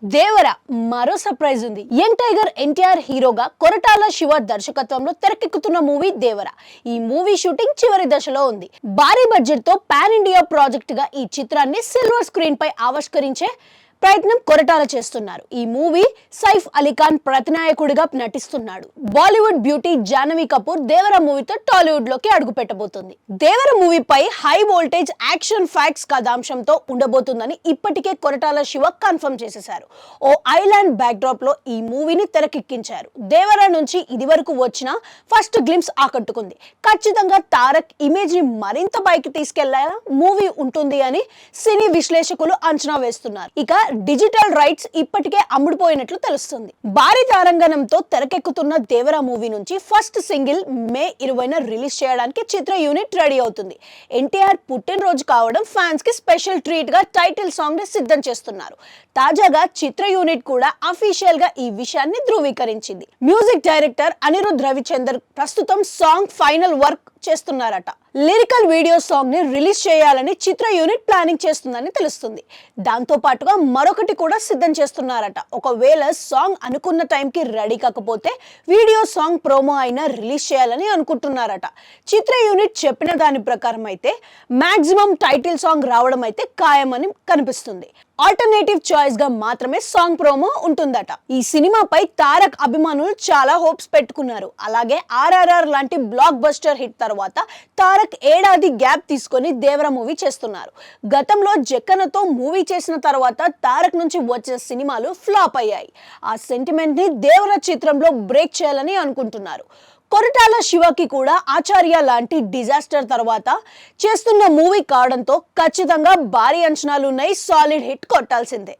దేవర మరో సర్ప్రైజ్ ఉంది. Young tiger NTR హీరోగా కొరటాల శివ దర్శకత్వంలో తెరకెక్కుతున్న మూవీ దేవర. ఈ మూవీ షూటింగ్ చివరి దశలో ఉంది. భారీ బడ్జెట్ తో పాన్ ఇండియా ప్రాజెక్ట్ గా ఈ చిత్రాన్ని సిల్వర్ స్క్రీన్ పై ఆవిష్కరించే ప్రయత్నం కొరటాల చేస్తున్నారు. ఈ మూవీ సైఫ్ అలీ ఖాన్ ప్రతినాయకుడిగా నటిస్తున్నాడు. బాలీవుడ్ బ్యూటీ జాహ్నవి కపూర్ దేవర మూవీతో టాలీవుడ్ లోకి అడుగు పెట్టబోతుంది. దేవర మూవీపై హై వోల్టేజ్ యాక్షన్ ఫ్యాక్ట్స్ కథాంశంతో ఉండబోతుందని ఇప్పటికే కొరటాల శివ కన్ఫర్మ్ చేసేశారు. ఓ ఐలాండ్ బ్యాక్ డ్రాప్ లో ఈ మూవీని తెరకెక్కించారు. దేవర నుంచి ఇది వరకు వచ్చిన ఫస్ట్ గ్లింప్స్ ఆకట్టుకుంది. ఖచ్చితంగా తారక్ ఇమేజ్ ని మరింత పైకి తీసుకెళ్లేలా మూవీ ఉంటుంది అని సినీ విశ్లేషకులు అంచనా వేస్తున్నారు. ఇక డిజిటల్ రైట్స్ ఇప్పటికే అమ్ముడుపోయినట్లు తెలుస్తుంది. భారీ తారంగణంతో తెరకెక్కుతున్న దేవర మూవీ నుంచి ఫస్ట్ సింగిల్ మే 20న రిలీజ్ చేయడానికి చిత్ర యూనిట్ రెడీ అవుతుంది. ఎన్టీఆర్ పుట్టినరోజు కావడం ఫ్యాన్స్ కి స్పెషల్ ట్రీట్ గా టైటిల్ సాంగ్ ని సిద్ధం చేస్తున్నారు. తాజాగా చిత్ర యూనిట్ కూడా అఫీషియల్ గా ఈ విషయాన్ని ధృవీకరించింది. మ్యూజిక్ డైరెక్టర్ అనిరుద్ రవిచందర్ ప్రస్తుతం సాంగ్ ఫైనల్ వర్క్ చేస్తున్నారట. లిరికల్ వీడియో సాంగ్ ని రిలీజ్ చేయాలని చిత్ర యూనిట్ ప్లానింగ్ చేస్తుందని తెలుస్తుంది. దాంతో పాటుగా మరొకటి కూడా సిద్ధం చేస్తున్నారట. ఒకవేళ సాంగ్ అనుకున్న టైంకి రెడీ కాకపోతే వీడియో సాంగ్ ప్రోమో అయినా రిలీజ్ చేయాలని అనుకుంటున్నారట. చిత్ర యూనిట్ చెప్పిన దాని ప్రకారం అయితే మాక్సిమం టైటిల్ సాంగ్ రావడం అయితే ఖాయమని కనిపిస్తుంది. ఆల్టర్నేటివ్ చాయిస్ గా మాత్రమే సాంగ్ ప్రోమో ఉంటుందట. ఈ సినిమాపై తారక్ అభిమానులు చాలా హోప్స్ పెట్టుకున్నారు. అలాగే ఆర్ఆర్ఆర్ లాంటి బ్లాక్ బస్టర్ హిట్ తర్వాత తారక్ ఏడాది గ్యాప్ తీసుకొని దేవర మూవీ చేస్తున్నారు. గతంలో జక్కనతో మూవీ చేసిన తర్వాత తారక్ నుంచి వచ్చే సినిమాలు ఫ్లాప్ అయ్యాయి. ఆ సెంటిమెంట్ ని దేవర చిత్రంలో బ్రేక్ చేయాలని అనుకుంటున్నారు. కొరటాల శివకి కూడా ఆచార్య లాంటి డిజాస్టర్ తర్వాత చేస్తున్న మూవీ కావడంతో ఖచ్చితంగా భారీ అంచనాలు ఉన్నాయి. Solid hit కొట్టాల్సిందే.